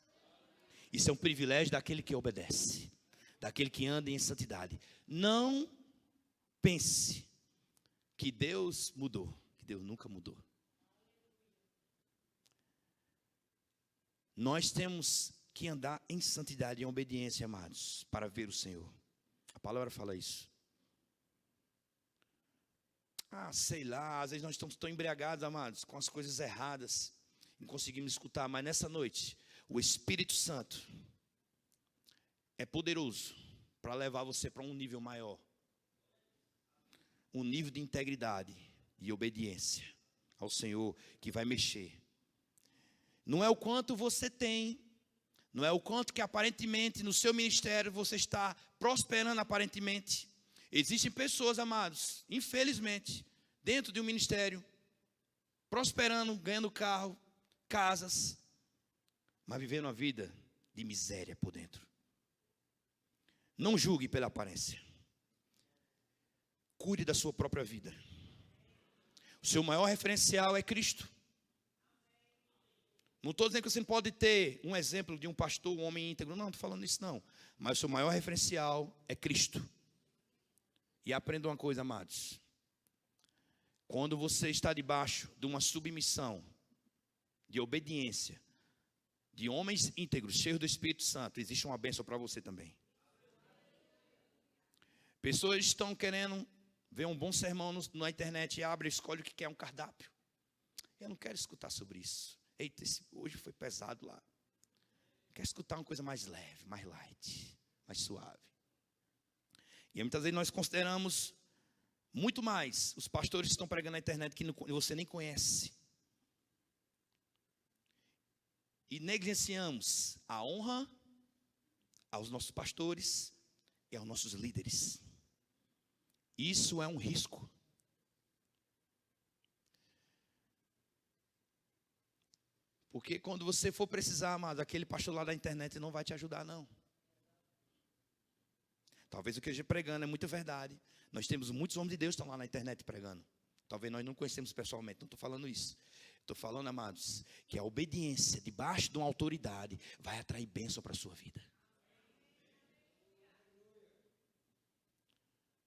Isso é um privilégio daquele que obedece, daquele que anda em santidade. Não pense que Deus mudou, que Deus nunca mudou. Nós temos que andar em santidade e em obediência, amados, para ver o Senhor. A palavra fala isso. Sei lá, às vezes nós estamos tão embriagados, amados, com as coisas erradas, não conseguimos escutar, mas nessa noite, o Espírito Santo é poderoso para levar você para um nível maior. Um nível de integridade e obediência ao Senhor que vai mexer. Não é o quanto você tem, não é o quanto que aparentemente no seu ministério você está prosperando aparentemente. Existem pessoas, amados, infelizmente, dentro de um ministério, prosperando, ganhando carro, casas, mas vivendo uma vida de miséria por dentro. Não julgue pela aparência. Cuide da sua própria vida. O seu maior referencial é Cristo. Não estou dizendo que você não pode ter um exemplo de um pastor, um homem íntegro. Não estou falando isso não. Mas o seu maior referencial é Cristo. E aprenda uma coisa, amados. Quando você está debaixo de uma submissão, de obediência, de homens íntegros, cheios do Espírito Santo, existe uma bênção para você também. Pessoas estão querendo ver um bom sermão na internet e abre e escolhe o que quer, um cardápio. Eu não quero escutar sobre isso. Eita, hoje foi pesado lá. Quero escutar uma coisa mais leve, mais light, mais suave. E muitas vezes nós consideramos muito mais os pastores que estão pregando na internet que você nem conhece. E negligenciamos a honra aos nossos pastores e aos nossos líderes. Isso é um risco. Porque quando você for precisar, amado, aquele pastor lá da internet não vai te ajudar, não. Talvez o que eu esteja pregando é muita verdade. Nós temos muitos homens de Deus que estão lá na internet pregando. Talvez nós não conhecemos pessoalmente, não estou falando isso. Estou falando, amados, que a obediência debaixo de uma autoridade vai atrair bênção para a sua vida.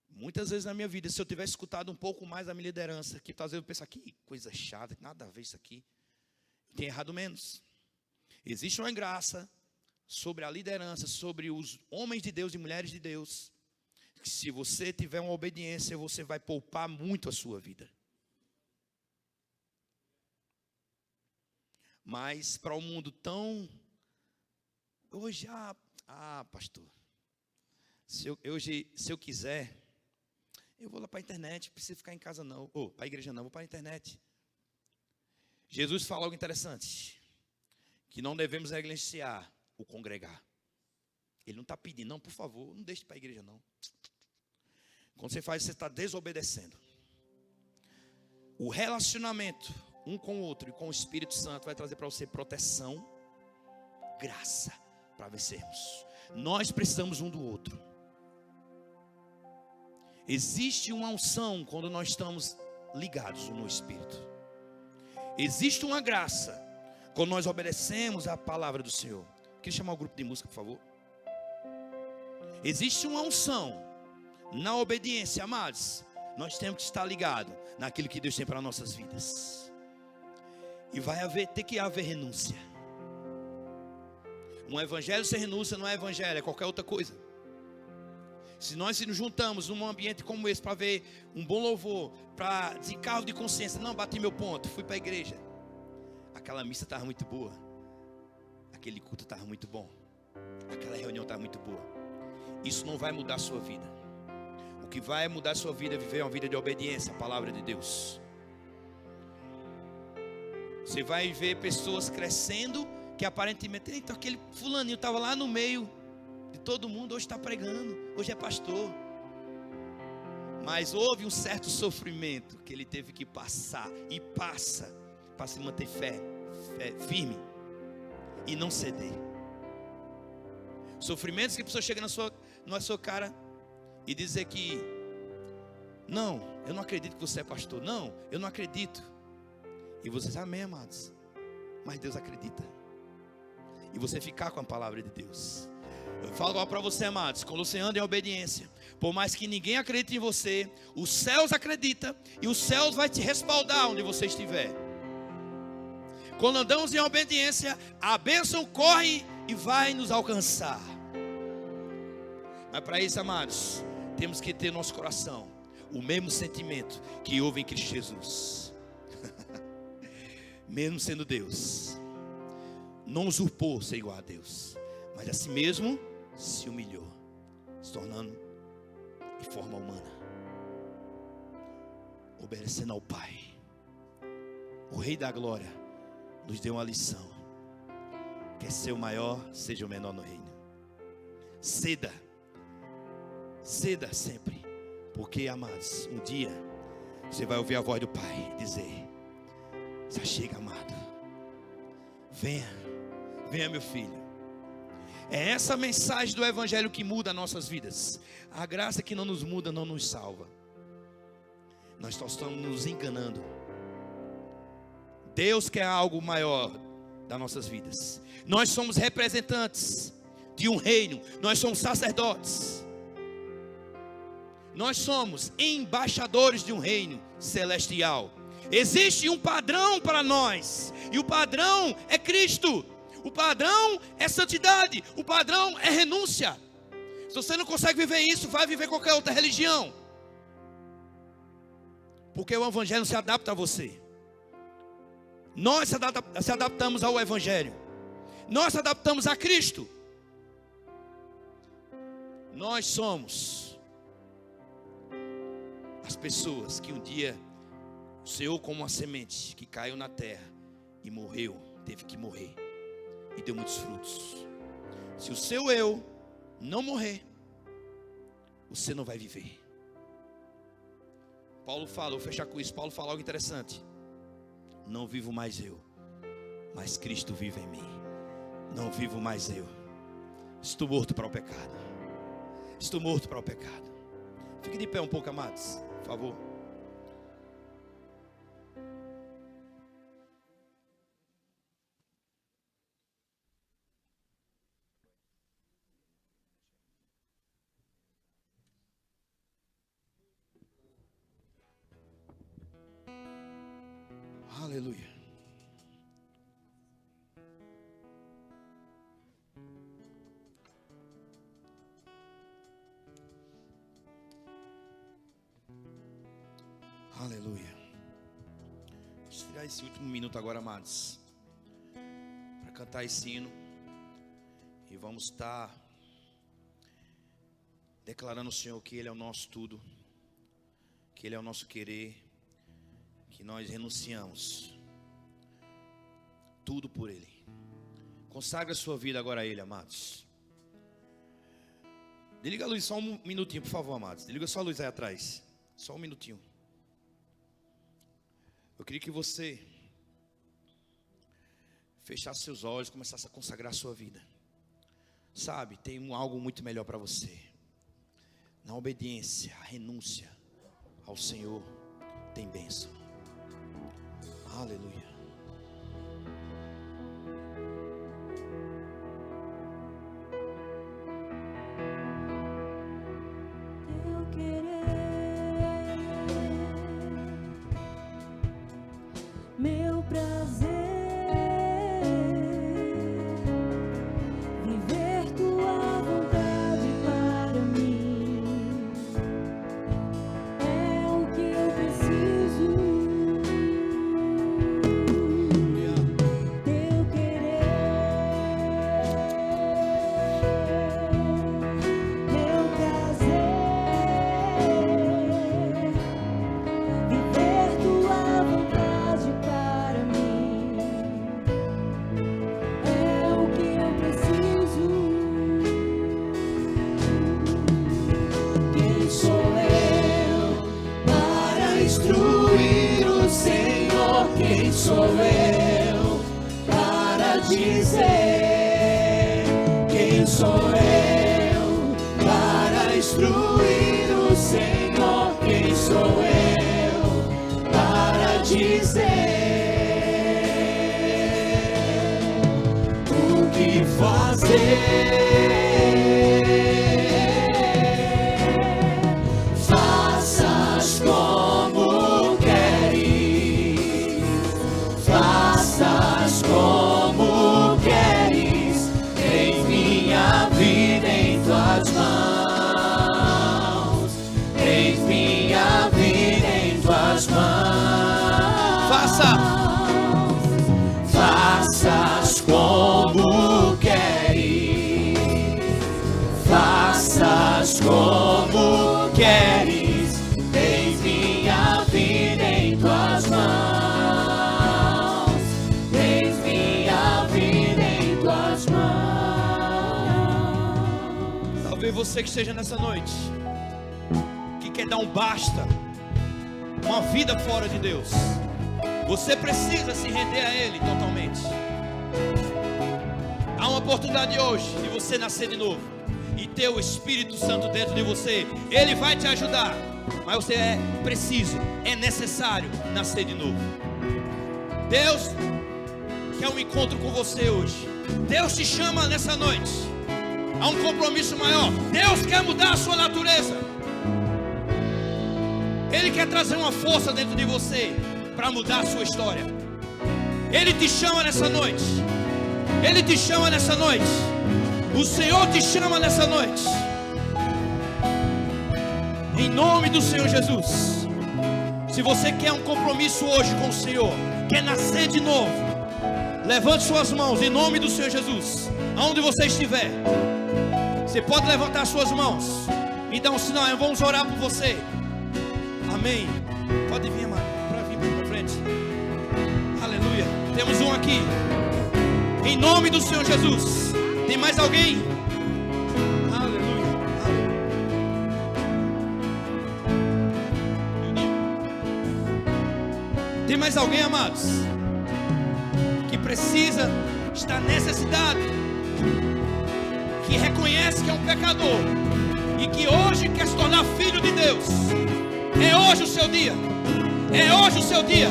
Muitas vezes na minha vida, se eu tivesse escutado um pouco mais a minha liderança, que às vezes eu penso, que coisa chata, nada a ver isso aqui, eu tenho errado menos. Existe uma graça sobre a liderança, sobre os homens de Deus e mulheres de Deus, que se você tiver uma obediência, você vai poupar muito a sua vida. Mas para um mundo tão... Hoje, pastor, se eu quiser, eu vou lá para a internet, não preciso ficar em casa não. Ou para a igreja não, vou para a internet. Jesus fala algo interessante, que não devemos negligenciar o congregar. Ele não está pedindo, não, por favor, não deixe para a igreja não. Quando você faz, você está desobedecendo. O relacionamento um com o outro e com o Espírito Santo vai trazer para você proteção, graça, para vencermos. Nós precisamos um do outro. Existe uma unção quando nós estamos ligados no Espírito. Existe uma graça quando nós obedecemos a palavra do Senhor. Queria chamar o grupo de música, por favor. Existe uma unção na obediência, amados. Nós temos que estar ligados naquilo que Deus tem para nossas vidas. E ter que haver renúncia. Um evangelho sem renúncia não é evangelho, é qualquer outra coisa. Se nós nos juntamos num ambiente como esse para ver um bom louvor, para desencargo de consciência, não, bati meu ponto, fui para a igreja. Aquela missa estava muito boa. Aquele culto estava muito bom. Aquela reunião estava muito boa. Isso não vai mudar a sua vida. O que vai mudar a sua vida é viver uma vida de obediência à palavra de Deus. Você vai ver pessoas crescendo que aparentemente, então aquele fulaninho estava lá no meio de todo mundo, hoje está pregando, hoje é pastor. Mas houve um certo sofrimento que ele teve que passar e passa para se manter firme e não ceder. Sofrimentos que a pessoa chega na sua cara e dizer que não, eu não acredito que você é pastor, não, eu não acredito. E você diz, amém, amados, mas Deus acredita. E você ficar com a palavra de Deus. Eu falo agora para você, amados, quando você anda em obediência, por mais que ninguém acredite em você, os céus acreditam e os céus vai te respaldar onde você estiver. Quando andamos em obediência, a bênção corre e vai nos alcançar. Mas para isso, amados, temos que ter no nosso coração o mesmo sentimento que houve em Cristo Jesus. Mesmo sendo Deus, não usurpou ser igual a Deus, mas a si mesmo se humilhou, se tornando em forma humana, obedecendo ao Pai. O Rei da Glória nos deu uma lição: quer ser o maior, seja o menor no reino. Ceda sempre, porque, amados, um dia você vai ouvir a voz do Pai dizer: já chega, amado, venha meu filho. É essa mensagem do Evangelho que muda nossas vidas. A graça que não nos muda não nos salva. Nós só estamos nos enganando. Deus quer algo maior das nossas vidas. Nós somos representantes de um reino. Nós somos sacerdotes. Nós somos embaixadores de um reino celestial. Existe um padrão para nós, e o padrão é Cristo. O padrão é santidade. O padrão é renúncia. Se você não consegue viver isso, vai viver qualquer outra religião, porque o Evangelho não se adapta a você. Nós se adaptamos ao Evangelho. Nós se adaptamos a Cristo. Nós somos as pessoas que um dia o Senhor, como uma semente que caiu na terra e morreu, teve que morrer, e deu muitos frutos. Se o seu eu não morrer, você não vai viver. Paulo fala, vou fechar com isso. Paulo fala algo interessante: não vivo mais eu, mas Cristo vive em mim. Não vivo mais eu. Estou morto para o pecado. Estou morto para o pecado. Fique de pé um pouco, amados, por favor. Aleluia. Aleluia. Vamos tirar esse último minuto agora, amados, para cantar esse hino. E vamos estar declarando ao Senhor que Ele é o nosso tudo, que Ele é o nosso querer, que nós renunciamos tudo por Ele. Consagre a sua vida agora a Ele, amados. Desliga a luz só um minutinho, por favor, amados. Desliga só a luz aí atrás. Só um minutinho. Eu queria que você fechasse seus olhos, começasse a consagrar a sua vida. Sabe, tem algo muito melhor para você. Na obediência, a renúncia ao Senhor tem bênção. Aleluia. Teu querer, meu prazer, viver tua vontade para mim, é o que eu preciso. Teu querer, meu prazer, viver tua vontade para mim, é o que eu preciso. Quem sou eu para instruir o Senhor? Quem sou eu para dizer? Quem sou eu para instruir o Senhor? Quem sou eu para dizer o que fazer? Faças como queres, faças como queres, em minha vida em tuas mãos, em minha vida em tuas mãos. Faças como queres, faças como queres, em minha vida em tuas mãos, em minha vida em tuas mãos. Talvez você que esteja nessa noite, que quer dar um basta, uma vida fora de Deus, você precisa se render a Ele totalmente. Há uma oportunidade hoje de você nascer de novo e ter o Espírito Santo dentro de você. Ele vai te ajudar, mas você é preciso, é necessário nascer de novo. Deus quer um encontro com você hoje. Deus te chama nessa noite a um compromisso maior. Deus quer mudar a sua natureza. Ele quer trazer uma força dentro de você para mudar a sua história. Ele te chama nessa noite. Ele te chama nessa noite. O Senhor te chama nessa noite. Em nome do Senhor Jesus. Se você quer um compromisso hoje com o Senhor, quer nascer de novo, levante suas mãos em nome do Senhor Jesus. Aonde você estiver, você pode levantar suas mãos e dar um sinal. Vamos orar por você. Amém. Pode vir, amado, para vir para frente. Aleluia. Temos um aqui. Em nome do Senhor Jesus. Tem mais alguém? Aleluia. Tem mais alguém, amados, que precisa, está necessitado, que reconhece que é um pecador e que hoje quer se tornar filho de Deus? É hoje o seu dia. É hoje o seu dia.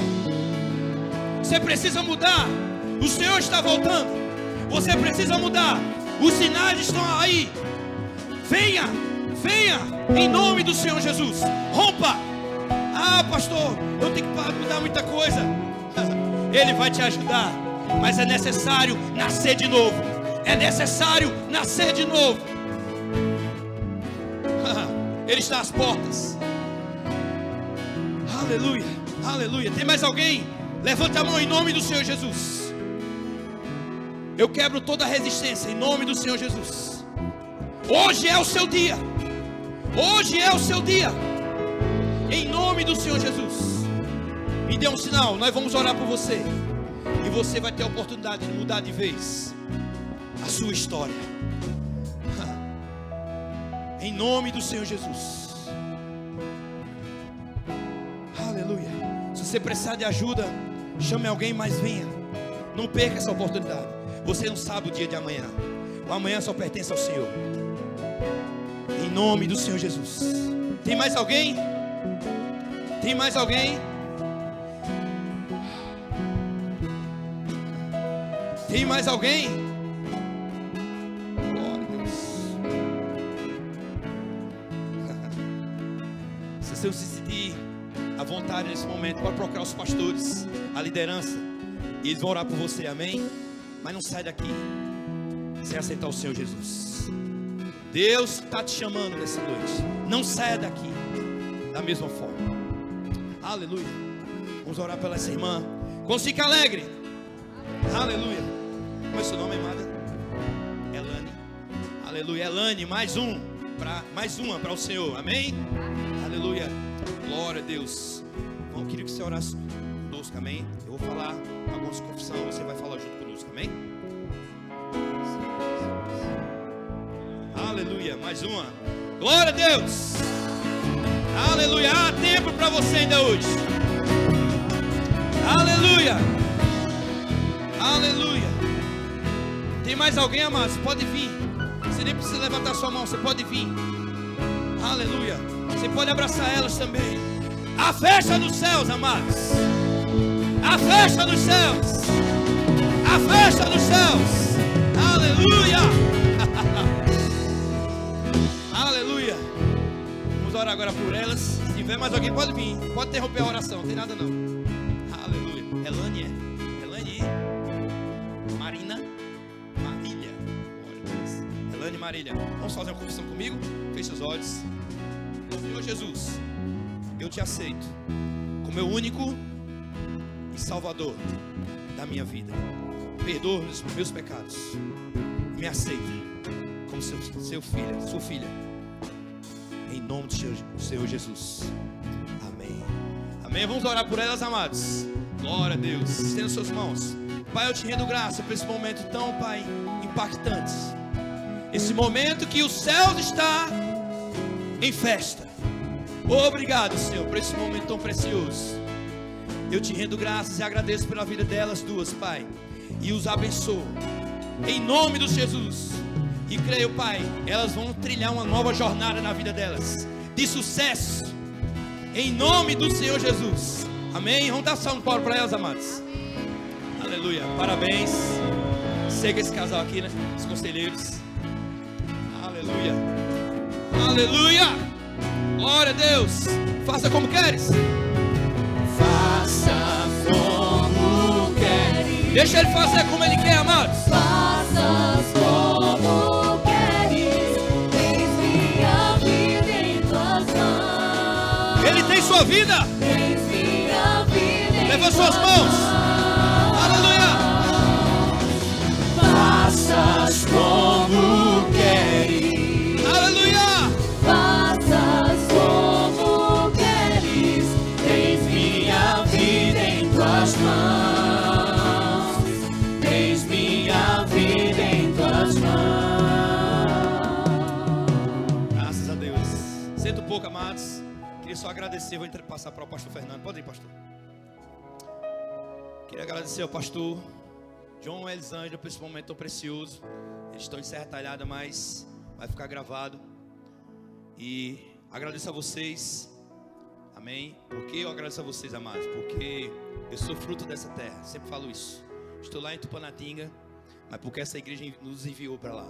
Você precisa mudar. O Senhor está voltando. Você precisa mudar. Os sinais estão aí. Venha, venha, em nome do Senhor Jesus. Rompa. Ah, pastor, eu tenho que mudar muita coisa. Ele vai te ajudar. Mas é necessário nascer de novo. É necessário nascer de novo. Ele está às portas. Aleluia, aleluia. Tem mais alguém? Levanta a mão em nome do Senhor Jesus. Eu quebro toda a resistência em nome do Senhor Jesus. Hoje é o seu dia. Hoje é o seu dia. Em nome do Senhor Jesus. Me dê um sinal, nós vamos orar por você. E você vai ter a oportunidade de mudar de vez a sua história. Em nome do Senhor Jesus. Aleluia. Se você precisar de ajuda, chame alguém, mas venha. Não perca essa oportunidade. Você não sabe o dia de amanhã. O amanhã só pertence ao Senhor. Em nome do Senhor Jesus. Tem mais alguém? Tem mais alguém? Tem mais alguém? Glória a Deus. Se você se sentir à vontade nesse momento, pode procurar os pastores, a liderança, e eles vão orar por você, amém? Mas não sai daqui sem aceitar o Senhor Jesus. Deus está te chamando nessa noite. Não saia daqui da mesma forma. Aleluia. Vamos orar pela essa irmã. Vamos ficar alegre. Aleluia. Como é seu nome, amada? Elane. Aleluia. Elane, mais uma para o Senhor. Amém? Aleluia. Glória a Deus. Bom, queria que você orasse conosco, amém? Eu vou falar algumas confissões, você vai falar junto conosco, amém? Aleluia, mais uma. Glória a Deus. Aleluia, há tempo para você ainda hoje. Aleluia. Aleluia. Tem mais alguém, amados? Pode vir. Você nem precisa levantar sua mão, você pode vir. Aleluia. Você pode abraçar elas também. A festa nos céus, amados. A festa nos céus. A festa nos céus. Aleluia. Aleluia. Vamos orar agora por elas. Se tiver mais alguém, pode vir. Pode interromper a oração, não tem nada não. Aleluia. Elane Marina Marília. Elane Marília. Vamos fazer uma confissão comigo? Feche os olhos. Senhor Jesus, eu te aceito como meu único e salvador da minha vida. Perdoa os meus pecados. Me aceita como seu filho, sua filha. Em nome do Senhor Jesus. Amém. Amém. Vamos orar por elas, amados. Glória a Deus. Estenda suas mãos. Pai, eu te rendo graça por esse momento tão, Pai, impactante. Esse momento que o céu está em festa. Obrigado, Senhor, por esse momento tão precioso. Eu te rendo graças e agradeço pela vida delas duas, Pai, e os abençoo em nome de Jesus. E creio, Pai, elas vão trilhar uma nova jornada na vida delas, de sucesso, em nome do Senhor Jesus. Amém. Vamos dar salve para elas, amados. Aleluia. Parabéns. Segue esse casal aqui, né? Os conselheiros. Aleluia. Aleluia. Glória a Deus. Faça como queres. Faça como queres. Deixa ele fazer como ele quer, amados. Faças como queres. Tens minha vida em tuas mãos. Ele tem sua vida. Tens minha vida em Levanta suas mãos. Aleluia. Faças como queres. Aleluia. Faças como queres. Tens minha vida em tuas mãos. Tens minha vida em tuas mãos. Graças a Deus. Senta um pouco, amados. Queria só agradecer. Vou passar para o pastor Fernando. Pode ir, pastor. Queria agradecer ao pastor João e Elisângela por esse momento tão precioso. Eles estão em Serra Talhada, mas vai ficar gravado. E agradeço a vocês. Amém. Por que eu agradeço a vocês, amados? Porque eu sou fruto dessa terra. Sempre falo isso. Estou lá em Tupanatinga, mas porque essa igreja nos enviou para lá.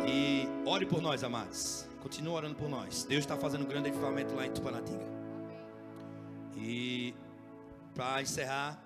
E ore por nós, amados. Continue orando por nós. Deus está fazendo um grande avivamento lá em Tupanatinga. E para encerrar,